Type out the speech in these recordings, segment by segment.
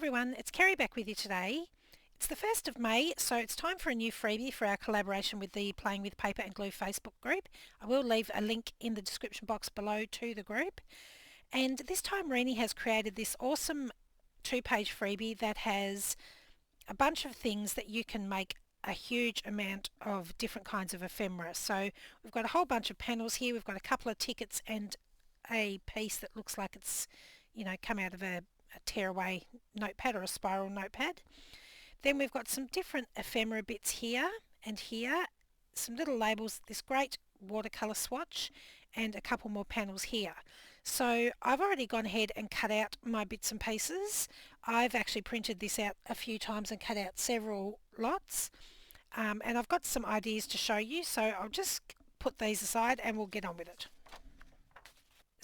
everyone, it's Kerry back with you today. It's the 1st of May, so it's time for a new freebie for our collaboration with the Playing with Paper and Glue Facebook group. I will leave a link in the description box below to the group. And this time Renee has created this awesome 2-page freebie that has a bunch of things that you can make a huge amount of different kinds of ephemera. So we've got a whole bunch of panels here. We've got a couple of tickets and a piece that looks like it's, come out of a tearaway notepad or a spiral notepad. Then we've got some different ephemera bits here and here, some little labels, this great watercolour swatch, and a couple more panels here. So I've already gone ahead and cut out my bits and pieces. I've actually printed this out a few times and cut out several lots, and I've got some ideas to show you, so I'll just put these aside and we'll get on with it.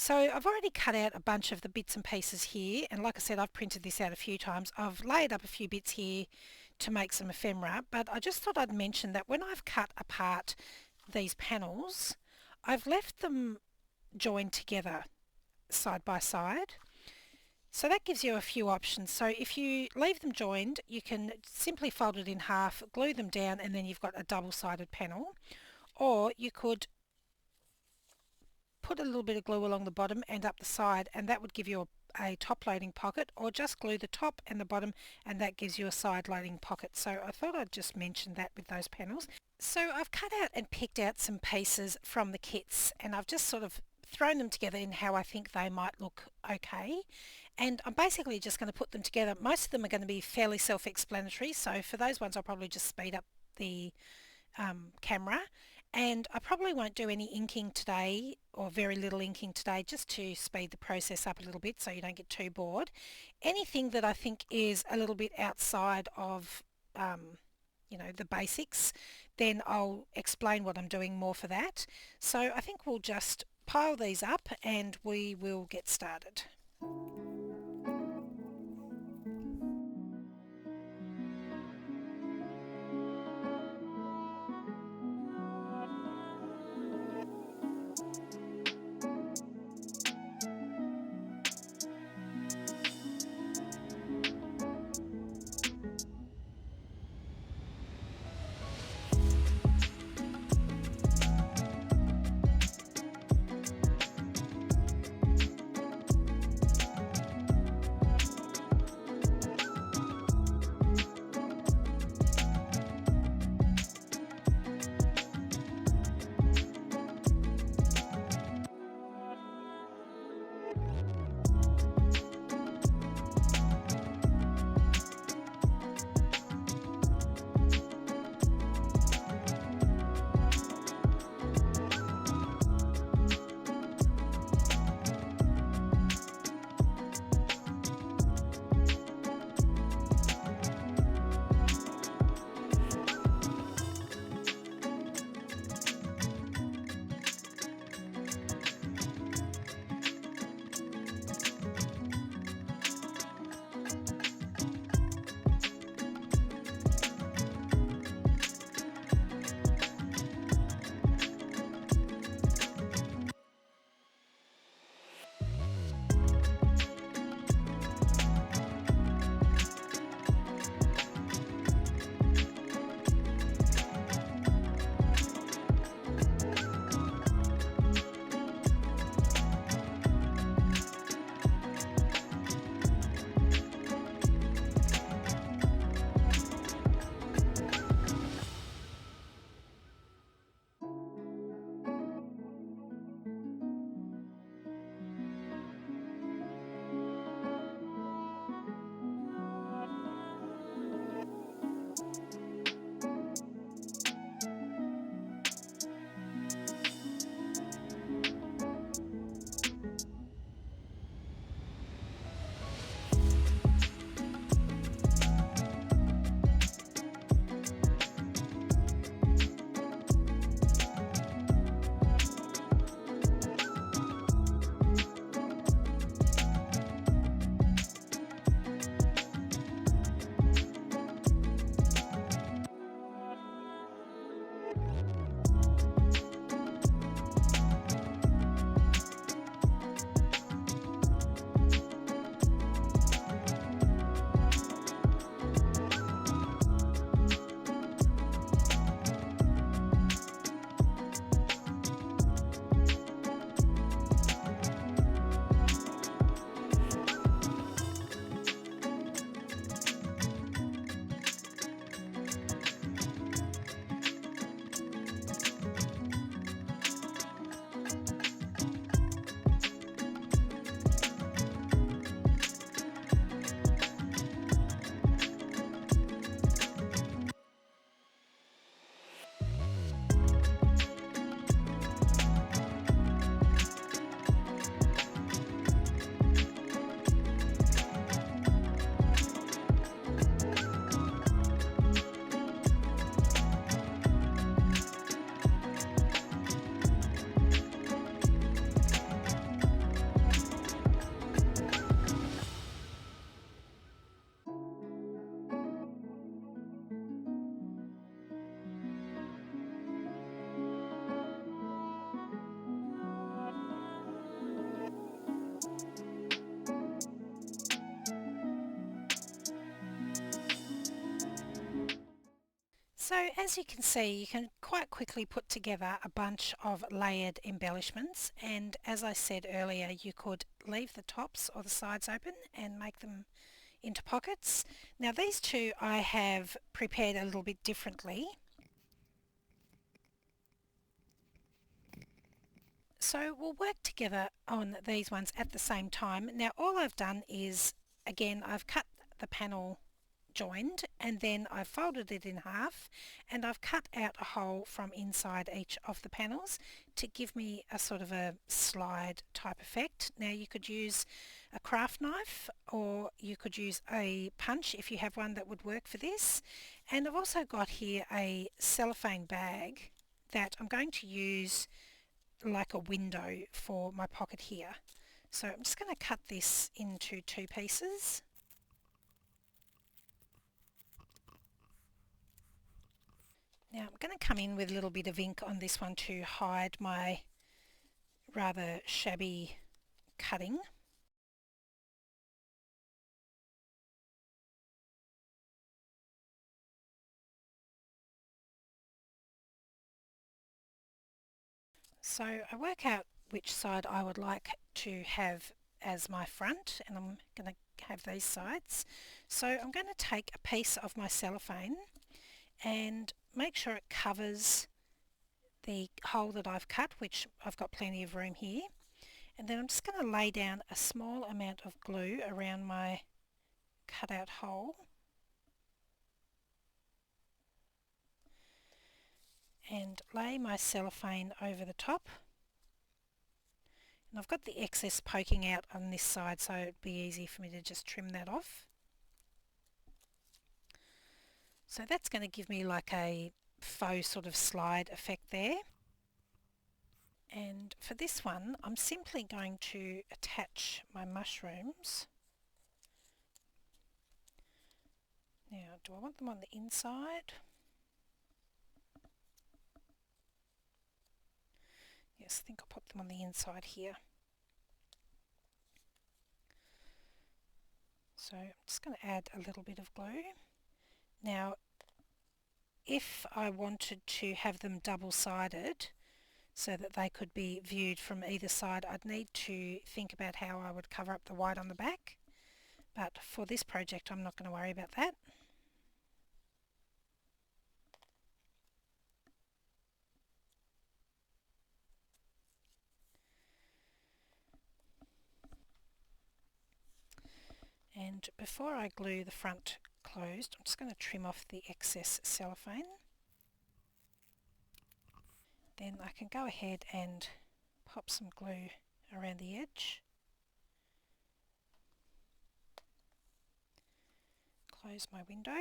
So I've already cut out a bunch of the bits and pieces here, and like I said, I've printed this out a few times. I've laid up a few bits here to make some ephemera, but I just thought I'd mention that when I've cut apart these panels, I've left them joined together side by side. So that gives you a few options. So if you leave them joined, you can simply fold it in half, glue them down, and then you've got a double-sided panel. Or you could put a little bit of glue along the bottom and up the side, and that would give you a top loading pocket, or just glue the top and the bottom and that gives you a side loading pocket. So I thought I'd just mention that with those panels. So I've cut out and picked out some pieces from the kits, and I've just sort of thrown them together in how I think they might look okay, and I'm basically just going to put them together. Most of them are going to be fairly self-explanatory, so for those ones I'll probably just speed up the camera, and I probably won't do any inking today, or very little inking today, just to speed the process up a little bit so you don't get too bored. Anything that I think is a little bit outside of the basics, then I'll explain what I'm doing more for that. So I think we'll just pile these up and we will get started. So as you can see, you can quite quickly put together a bunch of layered embellishments, and as I said earlier, you could leave the tops or the sides open and make them into pockets. Now these two I have prepared a little bit differently. So we'll work together on these ones at the same time. Now all I've done is, again, I've cut the panel joined and then I've folded it in half and I've cut out a hole from inside each of the panels to give me a sort of a slide type effect. Now you could use a craft knife or you could use a punch if you have one that would work for this. And I've also got here a cellophane bag that I'm going to use like a window for my pocket here. So I'm just going to cut this into two pieces. Now I'm going to come in with a little bit of ink on this one to hide my rather shabby cutting. So I work out which side I would like to have as my front, and I'm going to have these sides. So I'm going to take a piece of my cellophane and make sure it covers the hole that I've cut, which I've got plenty of room here. And then I'm just going to lay down a small amount of glue around my cutout hole. And lay my cellophane over the top. And I've got the excess poking out on this side, so it'd be easy for me to just trim that off. So that's going to give me like a faux sort of slide effect there. And for this one, I'm simply going to attach my mushrooms. Now, do I want them on the inside? Yes, I think I'll put them on the inside here. So I'm just going to add a little bit of glue. Now, if I wanted to have them double-sided so that they could be viewed from either side, I'd need to think about how I would cover up the white on the back. But for this project, I'm not going to worry about that. And before I glue the front closed, I'm just going to trim off the excess cellophane. Then I can go ahead and pop some glue around the edge. Close my window.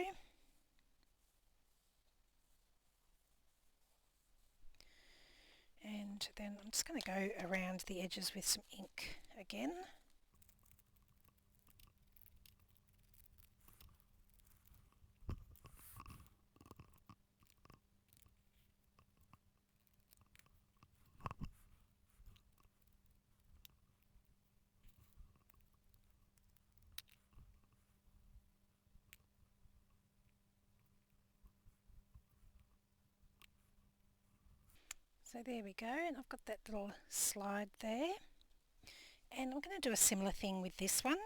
And then I'm just going to go around the edges with some ink again. So there we go, and I've got that little slide there. And I'm going to do a similar thing with this one.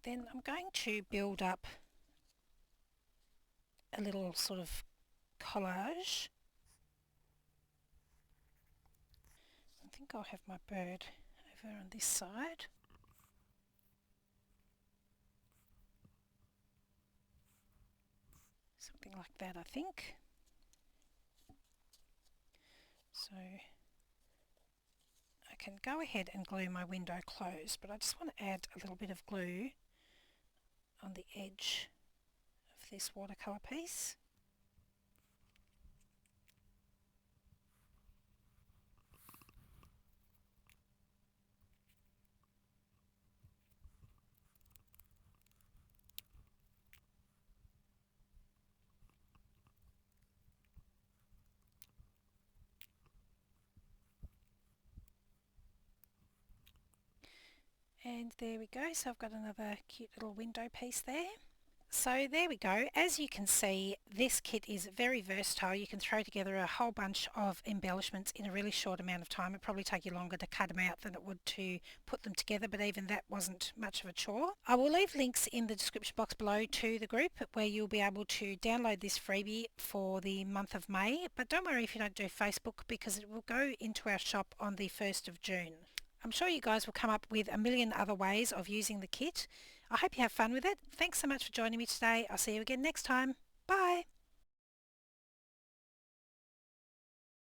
Then I'm going to build up a little sort of collage. I think I'll have my bird over on this side. Something like that, I think. So I can go ahead and glue my window closed, but I just want to add a little bit of glue on the edge of this watercolour piece. And there we go, so I've got another cute little window piece there. So there we go. As you can see, this kit is very versatile. You can throw together a whole bunch of embellishments in a really short amount of time. It'd probably take you longer to cut them out than it would to put them together, but even that wasn't much of a chore. I will leave links in the description box below to the group where you'll be able to download this freebie for the month of May, but don't worry if you don't do Facebook because it will go into our shop on the 1st of June. I'm sure you guys will come up with a million other ways of using the kit. I hope you have fun with it. Thanks so much for joining me today. I'll see you again next time.